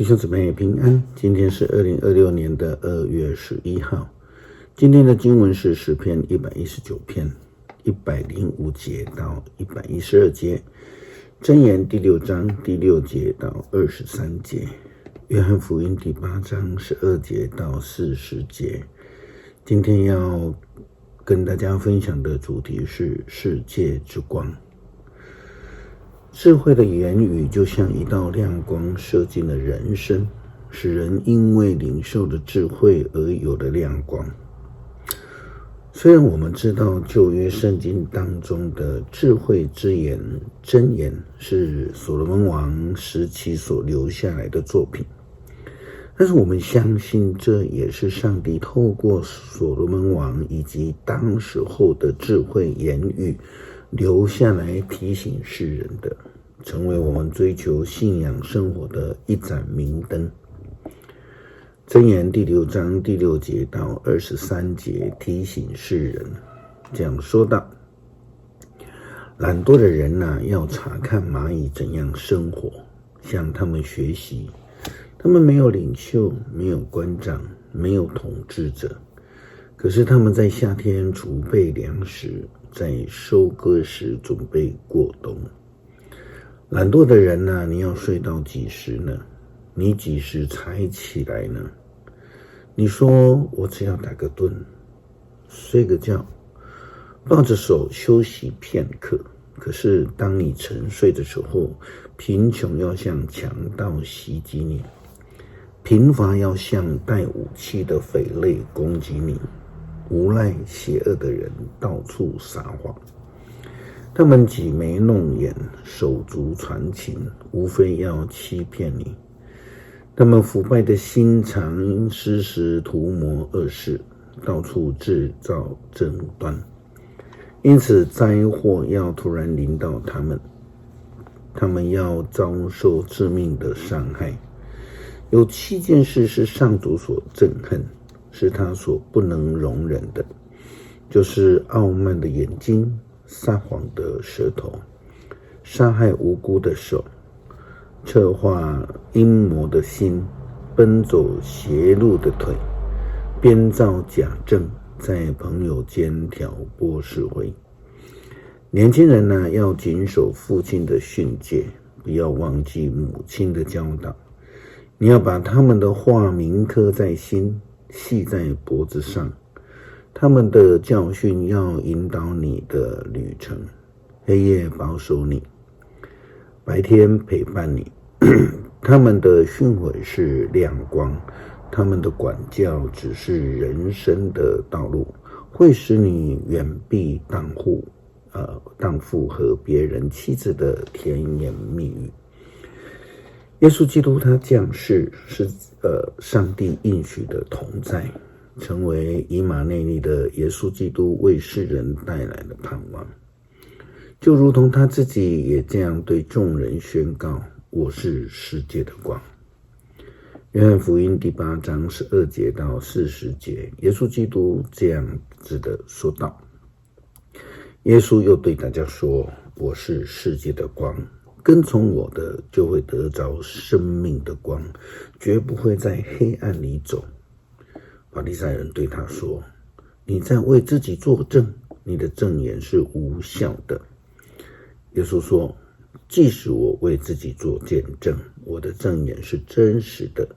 弟兄姊妹平安，今天是2026年的2月11号。今天的经文是诗篇119篇105节到112节，箴言第6章第6节到23节，约翰福音第8章12节到40节。今天要跟大家分享的主题是世界之光。智慧的言语就像一道亮光射进了人生，使人因为领受的智慧而有了亮光。虽然我们知道旧约圣经当中的智慧之言箴言是所罗门王时期所留下来的作品，但是我们相信这也是上帝透过所罗门王以及当时候的智慧言语留下来提醒世人的，成为我们追求信仰生活的一盏明灯。箴言第6章第6节到23节提醒世人，这样说道：懒惰的人要查看蚂蚁怎样生活，向他们学习。他们没有领袖，没有官长，没有统治者，可是他们在夏天储备粮食，在收割时准备过冬。懒惰的人你要睡到几时呢？你几时才起来呢？你说我只要打个盹，睡个觉，抱着手休息片刻。可是当你沉睡的时候，贫穷要像强盗袭击你，贫乏要像带武器的匪类攻击你。无赖邪恶的人到处撒谎，他们挤眉弄眼，手足传情，无非要欺骗你。他们腐败的心肠时时图谋恶事，到处制造争端。因此灾祸要突然临到他们，他们要遭受致命的伤害。有7件事是上主所憎恨，是他所不能容忍的，就是傲慢的眼睛，撒谎的舌头，杀害无辜的手，策划阴谋的心，奔走邪路的腿，编造假证，在朋友间挑拨是非。年轻人要谨守父亲的训诫，不要忘记母亲的教导。你要把他们的话铭刻在心，系在脖子上。他们的教训要引导你的旅程，黑夜保守你，白天陪伴你。他们的训诲是亮光，他们的管教只是人生的道路，会使你远避荡妇和别人妻子的甜言蜜语。耶稣基督他降世是上帝应许的同在，成为以马内利的耶稣基督为世人带来的盼望，就如同他自己也这样对众人宣告：我是世界的光。约翰福音第8章12节到40节，耶稣基督这样子的说道。耶稣又对大家说：我是世界的光，跟从我的就会得着生命的光，绝不会在黑暗里走。法利赛人对他说：你在为自己作证，你的证言是无效的。耶稣说：即使我为自己做见证，我的证言是真实的，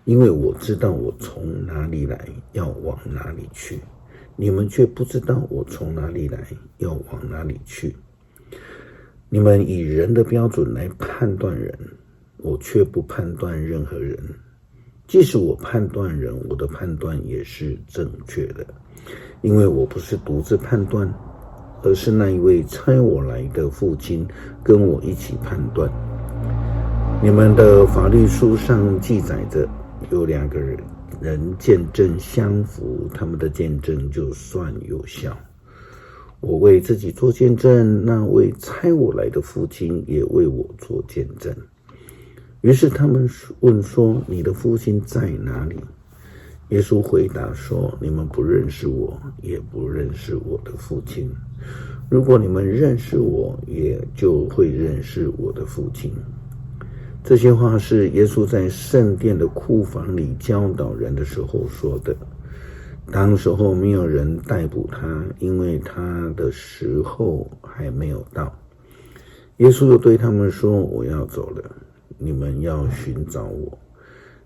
因为我知道我从哪里来，要往哪里去。你们却不知道我从哪里来，要往哪里去。你们以人的标准来判断人，我却不判断任何人。即使我判断人，我的判断也是正确的，因为我不是独自判断，而是那一位差我来的父亲跟我一起判断。你们的法律书上记载着，有2个人见证相符，他们的见证就算有效。我为自己做见证，那位差我来的父亲也为我做见证。于是他们问说：你的父亲在哪里？耶稣回答说：你们不认识我，也不认识我的父亲。如果你们认识我，也就会认识我的父亲。这些话是耶稣在圣殿的库房里教导人的时候说的。当时候没有人逮捕他，因为他的时候还没有到。耶稣又对他们说，我要走了，你们要寻找我，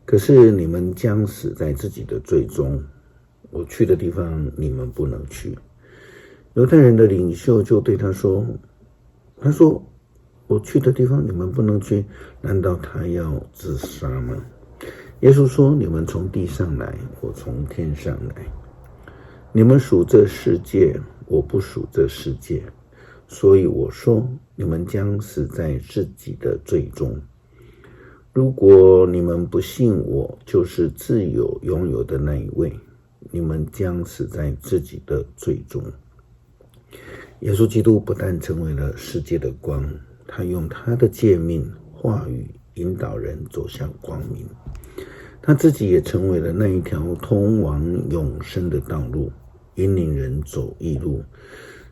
可是你们将死在自己的罪中，我去的地方你们不能去。犹太人的领袖就对他说，我去的地方你们不能去，难道他要自杀吗？耶稣说，你们从地上来，我从天上来。你们属这世界，我不属这世界，所以我说，你们将死在自己的罪中。如果你们不信我就是自有拥有的那一位，你们将死在自己的罪中。耶稣基督不但成为了世界的光，他用他的诫命话语引导人走向光明，他自己也成为了那一条通往永生的道路，引领人走义路，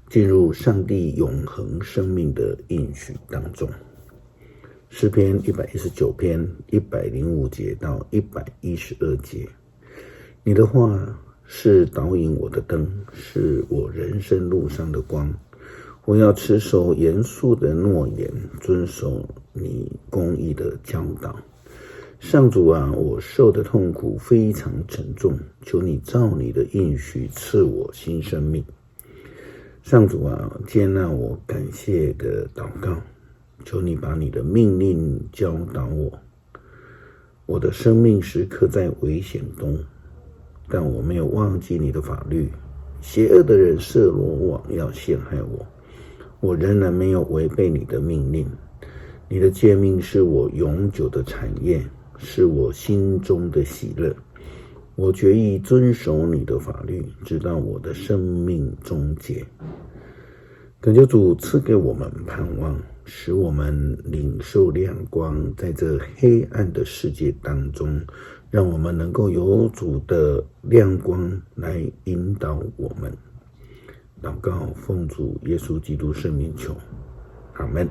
进入上帝永恒生命的应许当中。诗篇119篇105节到112节，你的话是导引我的灯，是我人生路上的光。我要持守严肃的诺言，遵守你公义的教导。上主啊，我受的痛苦非常沉重，求你照你的应许赐我新生命。上主啊，接纳我感谢的祷告，求你把你的命令教导我。我的生命时刻在危险中，但我没有忘记你的法律。邪恶的人设罗网要陷害我，我仍然没有违背你的命令。你的诫命是我永久的产业，是我心中的喜乐。我决意遵守你的法律，直到我的生命终结。恳求主赐给我们盼望，使我们领受亮光，在这黑暗的世界当中，让我们能够有主的亮光来引导我们。祷告奉主耶稣基督圣名求，阿们。